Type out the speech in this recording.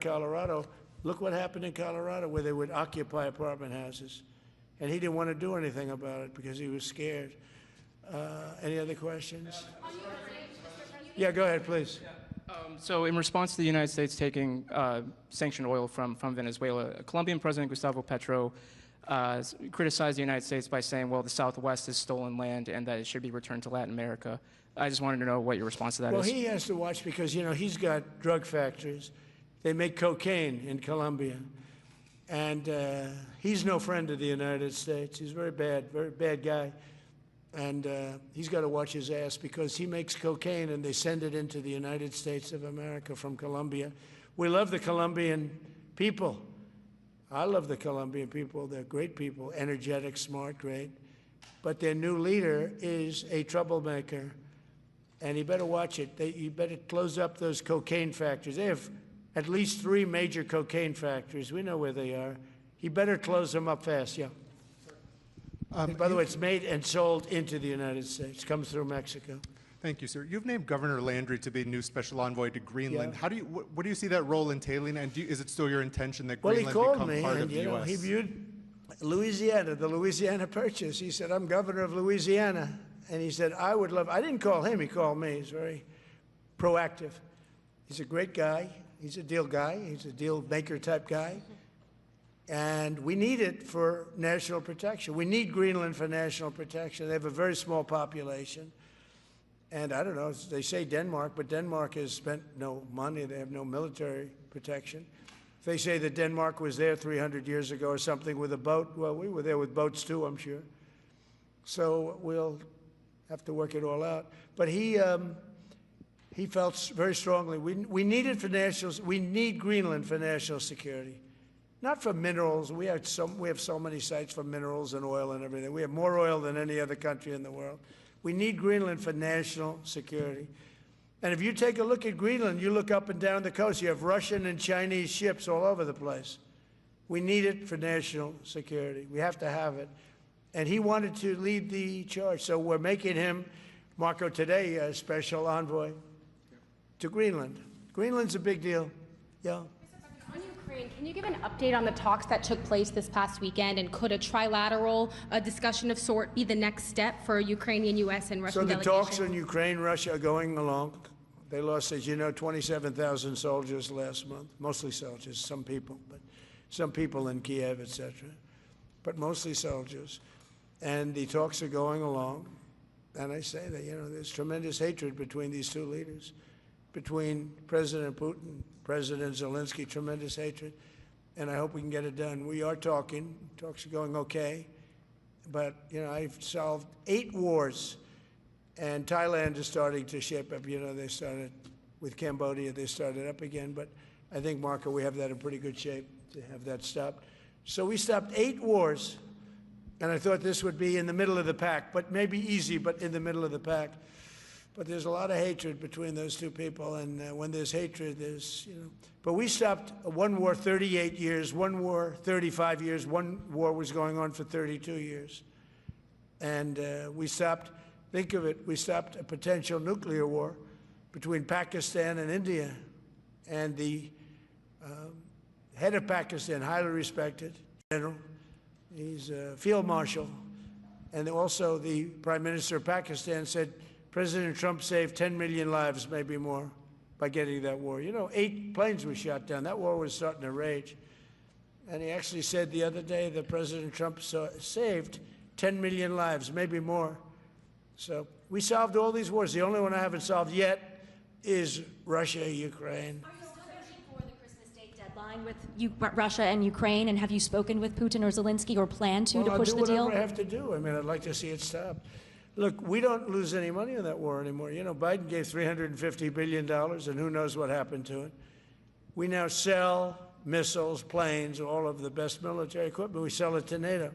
Colorado. Look what happened in Colorado, where they would occupy apartment houses. And he didn't want to do anything about it because he was scared. Any other questions? Yeah, go ahead, please. So in response to the United States taking sanctioned oil from Venezuela, Colombian President Gustavo Petro criticized the United States by saying, well, the Southwest is stolen land and that it should be returned to Latin America. I just wanted to know what your response to that is. Well, he has to watch because, you know, he's got drug factories. They make cocaine in Colombia. And he's no friend of the United States. He's very bad guy. And he's got to watch his ass because he makes cocaine and they send it into the United States of America from Colombia. We love the Colombian people. I love the Colombian people. They're great people, energetic, smart, great. But their new leader is a troublemaker. And he better watch it. You better close up those cocaine factories. They have at least 3 major cocaine factories. We know where they are. He better close them up fast, yeah. By the way, it's made and sold into the United States. Comes through Mexico. Thank you, sir. You've named Governor Landry to be new special envoy to Greenland. Yeah. How do you, what do you see that role entailing? And is it still your intention that Well, Greenland he called become me, part and of the you know, U.S.? he viewed Louisiana, the Louisiana Purchase. He said, "I'm governor of Louisiana," and he said, "I would love." I didn't call him; he called me. He's very proactive. He's a great guy. He's a deal guy. He's a deal maker type guy. And we need it for national protection. We need Greenland for national protection. They have a very small population. And I don't know, they say Denmark, but Denmark has spent no money. They have no military protection. If they say that Denmark was there 300 years ago or something with a boat, well, we were there with boats too, I'm sure. So we'll have to work it all out. But he felt very strongly, we need it for we need Greenland for national security. Not for minerals. We have so many sites for minerals and oil and everything. We have more oil than any other country in the world. We need Greenland for national security. And if you take a look at Greenland, you look up and down the coast, you have Russian and Chinese ships all over the place. We need it for national security. We have to have it. And he wanted to lead the charge. So we're making him, Marco, today, a special envoy to Greenland. Greenland's a big deal. Yeah. Can you give an update on the talks that took place this past weekend, and could a trilateral discussion of sort be the next step for Ukrainian, U.S., and Russian delegations? So the talks in Ukraine, Russia are going along. They lost, as you know, 27,000 soldiers last month, mostly soldiers, some people, but some people in Kiev, etc., but mostly soldiers. And the talks are going along. And I say that, you know, there's tremendous hatred between these two leaders, between President Putin, President Zelensky, tremendous hatred, and I hope we can get it done. We are talking. Talks are going okay, but, you know, I've solved 8 wars, and Thailand is starting to ship up. You know, they started with Cambodia. They started up again, but I think, Marco, we have that in pretty good shape to have that stopped. So we stopped 8 wars, and I thought this would be in the middle of the pack, but maybe easy, but in the middle of the pack. But there's a lot of hatred between those two people, and when there's hatred, there's, you know. But we stopped one war 38 years, one war 35 years, one war was going on for 32 years. And we stopped, think of it, we stopped a potential nuclear war between Pakistan and India. And the head of Pakistan, highly respected general, he's a field marshal, and also the Prime Minister of Pakistan said, President Trump saved 10 million lives, maybe more, by getting that war. You know, 8 planes were shot down. That war was starting to rage. And he actually said the other day that President Trump saved 10 million lives, maybe more. So we solved all these wars. The only one I haven't solved yet is Russia, Ukraine. Are you still pushing for the Christmas Day deadline with Russia and Ukraine? And have you spoken with Putin or Zelensky or plan to push the deal? I'll do whatever I have to do. I mean, I'd like to see it stop. Look, we don't lose any money on that war anymore. You know, Biden gave $350 billion, and who knows what happened to it. We now sell missiles, planes, all of the best military equipment. We sell it to NATO.